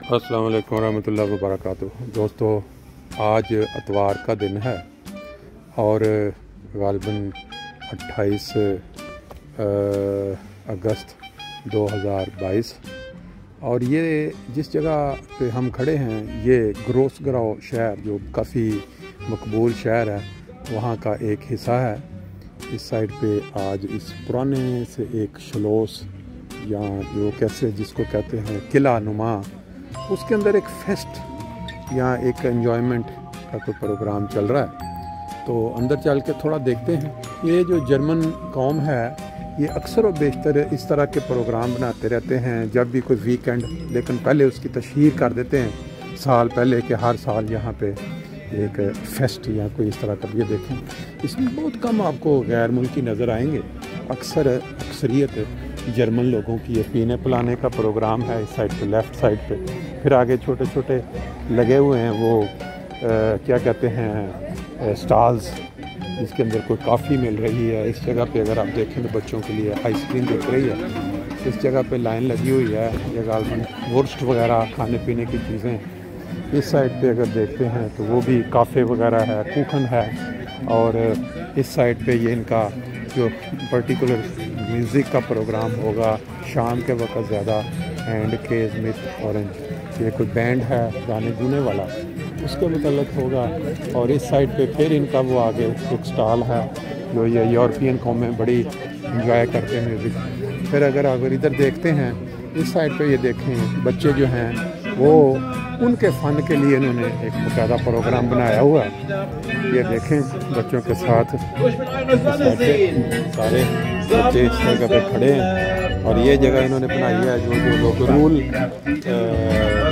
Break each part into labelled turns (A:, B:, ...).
A: अस्सलाम वालेकुम रहमतुल्लाहि व बरकातुहू। दोस्तों, आज इतवार का दिन है और गालिबन 28 अगस्त 2022 और ये जिस जगह पे हम खड़े हैं ये ग्रोसगांव शहर जो काफ़ी मकबूल शहर है वहाँ का एक हिस्सा है। इस साइड पे आज इस पुराने से एक शलोस या जो कैसे जिसको कहते हैं किला नुमा, उसके अंदर एक फेस्ट या एक एंजॉयमेंट का कोई प्रोग्राम चल रहा है। तो अंदर चल के थोड़ा देखते हैं। ये जो जर्मन कौम है ये अक्सर और बेशतर इस तरह के प्रोग्राम बनाते रहते हैं जब भी कोई वीकेंड, लेकिन पहले उसकी तशहीर कर देते हैं साल पहले कि हर साल यहाँ पे एक फेस्ट या कोई इस तरह का। ये देखें, इसमें बहुत कम आपको गैर मुल्की नज़र आएंगे। अक्सरियत जर्मन लोगों की ये पीने पिलाने का प्रोग्राम है इस साइड पे, लेफ़्ट साइड पे। फिर आगे छोटे छोटे लगे हुए हैं वो क्या कहते हैं स्टॉल्स, जिसके अंदर कोई काफ़ी मिल रही है। इस जगह पे अगर आप देखें तो बच्चों के लिए आइसक्रीम दिख रही है। इस जगह पे लाइन लगी हुई है। ये गालमन वुर्स्ट वगैरह खाने पीने की चीज़ें। इस साइड पे अगर देखते हैं तो वो भी काफ़े वगैरह है, कूखन है। और इस साइड पे ये इनका जो पर्टिकुलर म्यूज़िक का प्रोग्राम होगा शाम के वक्त ज़्यादा, एंड के स्मिथ ऑरेंज, ये कोई बैंड है गाने गुने वाला, उसके मुतल्लिक़ होगा। और इस साइड पे फिर इनका वो आगे एक स्टॉल है जो ये यूरोपियन कौमें बड़ी इंजॉय करते हैं म्यूज़िक। फिर अगर इधर देखते हैं इस साइड पे ये देखें बच्चे जो हैं वो उनके फ़न के लिए इन्होंने एक बाकायदा प्रोग्राम बनाया हुआ है। ये देखें बच्चों के साथ सारे बच्चे इस जगह पे खड़े हैं और ये जगह इन्होंने बनाई है जो लोग रूल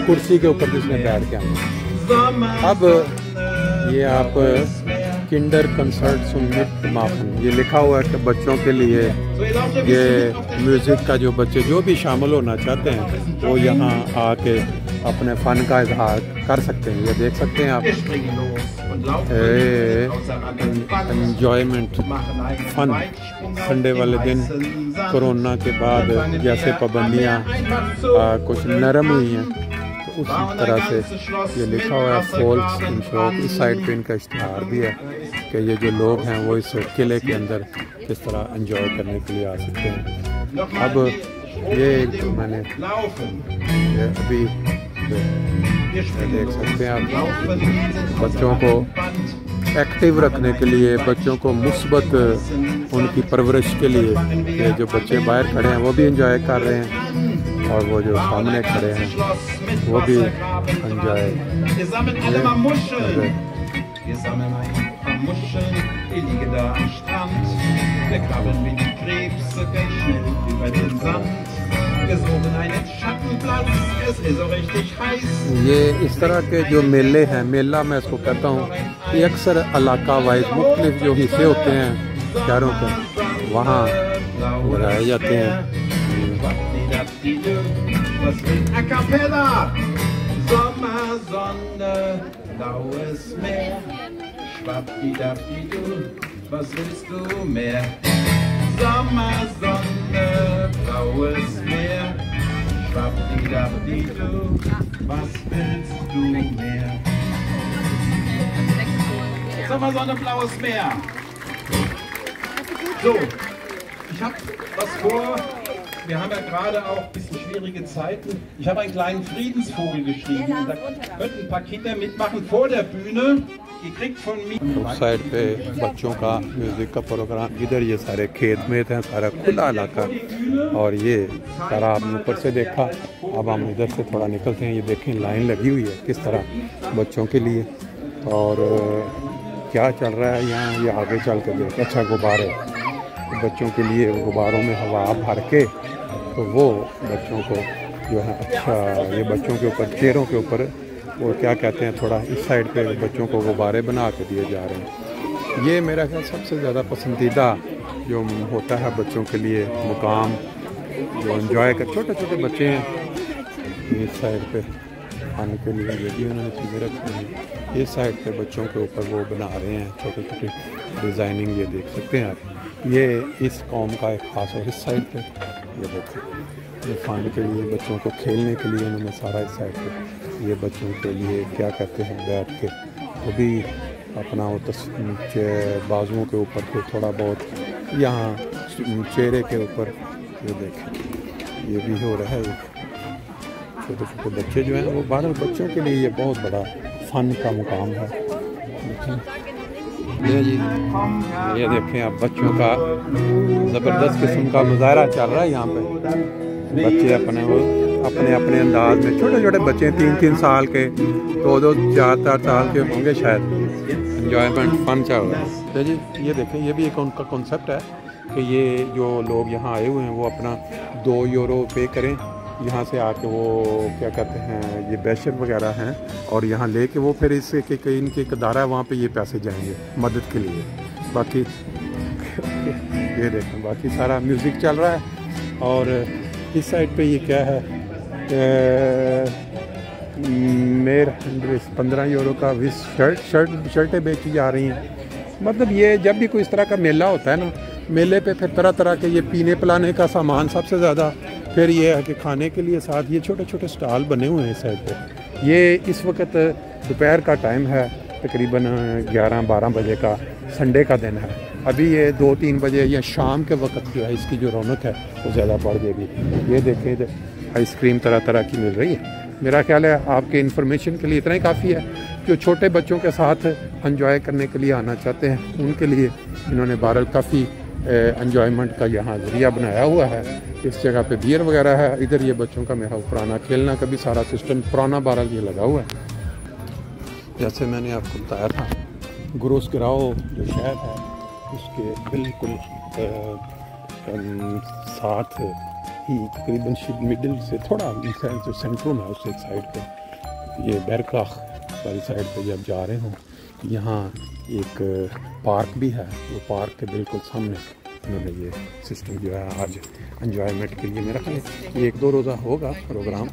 A: कुर्सी के ऊपर जिसमें बैठ के आए। अब ये आप किंडर कंसर्ट सुमित माफन, ये लिखा हुआ है कि बच्चों के लिए ये म्यूज़िक का जो बच्चे जो भी शामिल होना चाहते हैं वो यहाँ आके अपने फ़न का इजहार कर सकते हैं। ये देख सकते हैं आप, एंजॉयमेंट फन। संडे वाले दिन कोरोना के बाद जैसे पाबंदियाँ कुछ नरम हुई हैं तो उसी तरह से ये लिखा हुआ है फॉल्स इन शॉप। इस साइड पे इनका इश्तिहार भी है कि ये जो लोग हैं वो इस किले के अंदर किस तरह एंजॉय करने के लिए आ सकते हैं। अब ये मैंने ये अभी देख सकते हैं आप, बच्चों को एक्टिव रखने के लिए, बच्चों को मुस्बत उनकी परवरिश के लिए ये जो बच्चे बाहर खड़े हैं वो भी एंजॉय कर रहे हैं और वो जो सामने खड़े हैं वो भी एंजॉय। ये इस तरह के जो मेले हैं, मेला मैं इसको कहता हूँ, ये अक्सर इलाका वाइज मुख्तलिफ जो हिस्से होते हैं शहरों के वहाँ लगाए जाते हैं।
B: Sommersonne, blaues Meer. So, ich habe was vor. Wir haben ja gerade auch ein bisschen schwierige Zeiten. Ich habe einen kleinen Friedensvogel geschrieben. Und da könnten ein paar Kinder mitmachen vor der Bühne. Ihr kriegt von mir.
A: उस side पे बच्चों का music का programme, इधर ये सारे खेत में हैं, सारा खुला इलाका। और ये सारा आपने ऊपर से देखा। अब हम इधर से थोड़ा निकलते हैं। ये देखें लाइन लगी हुई है किस तरह बच्चों के लिए। और क्या चल रहा है यहाँ, ये आगे चल कर देख। अच्छा, गुब्बारे बच्चों के लिए, गुब्बारों में हवा भर के तो वो बच्चों को जो है, अच्छा ये बच्चों के ऊपर, चेहरों के ऊपर वो क्या कहते हैं, थोड़ा इस साइड पे बच्चों को गुब्बारे बना के दिए जा रहे हैं। ये मेरा ख्याल सबसे ज़्यादा पसंदीदा जो होता है बच्चों के लिए मुकाम, जो एंजॉय कर। छोटे छोटे बच्चे हैं इस साइड पे खाने के लिए ये भी उन्होंने चीज़ें रखी हैं। इस साइड पे बच्चों के ऊपर वो बना रहे हैं छोटे छोटे डिज़ाइनिंग, ये देख सकते हैं आप। ये इस कौम का एक ख़ास और इस साइड पे ये देखो फन के लिए, बच्चों को खेलने के लिए उन्होंने सारा इस साइड पे ये बच्चों के लिए क्या कहते हैं बैठ के वो भी अपना वो बाजुओं के ऊपर फिर थोड़ा बहुत यहाँ चेहरे के ऊपर ये देखें ये भी हो रहा है। छोटे छोटे बच्चे जो हैं वो बाहर बच्चों के लिए ये बहुत बड़ा फ़न का मुकाम है। ये जी ये देखें आप बच्चों का ज़बरदस्त किस्म का मुजाहरा चल रहा है यहाँ पे। बच्चे अपने अपने अंदाज में छोटे छोटे बच्चे 3-3 साल के 2-2 4-4 साल के होंगे शायद। इंजॉयमेंट फन चल रहा है। तो जी ये देखें ये भी एक उनका कॉन्सेप्ट है कि ये जो लोग यहाँ आए हुए हैं वो अपना 2 यूरो पे करें, यहाँ से आके वो क्या कहते हैं ये बैशर वगैरह हैं और यहाँ लेके वो फिर इससे कि इनकी एक अदारा है वहाँ पे ये पैसे जाएंगे मदद के लिए। बाकी ये देखें बाकी सारा म्यूज़िक चल रहा है और इस साइड पे ये क्या है मेर 15 यूरो का शर्टें बेची जा रही हैं। मतलब ये जब भी कोई इस तरह का मेला होता है ना, मेले पे फिर तरह तरह के ये पीने पिलाने का सामान सबसे ज़्यादा, फिर ये है कि खाने के लिए साथ ये छोटे छोटे स्टॉल बने हुए हैं इस साइड पे। ये इस वक्त दोपहर का टाइम है, तकरीबन 11-12 बजे का संडे का दिन है। अभी ये 2-3 बजे या शाम के वक्त जो है इसकी जो रौनक है वो ज़्यादा बढ़ जाएगी। ये देखें आइसक्रीम तरह तरह की मिल रही है। मेरा ख्याल है आपके इन्फॉर्मेशन के लिए इतना ही काफ़ी है। जो छोटे बच्चों के साथ एंजॉय करने के लिए आना चाहते हैं उनके लिए इन्होंने बहरहाल काफ़ी एंजॉयमेंट का यहाँ ज़रिया बनाया हुआ है। इस जगह पे बियर वगैरह है, इधर ये बच्चों का मेरा पुराना खेलना का भी सारा सिस्टम पुराना बहरहाल ये लगा हुआ है। जैसे मैंने आपको बताया था ग्रोसग्राओ जो शहर है उसके बिल्कुल साथ ही तकरीबन मिडिल से थोड़ा जो सेंट्रल में है उससे एक साइड पे ये बैरकाख वाली साइड पे जब जा रहे हों यहाँ एक पार्क भी है। वो पार्क के बिल्कुल सामने उन्होंने ये सिस्टम जो है आज एंजॉयमेंट के लिए मेरा ख्याल 1-2 रोज़ा होगा प्रोग्राम।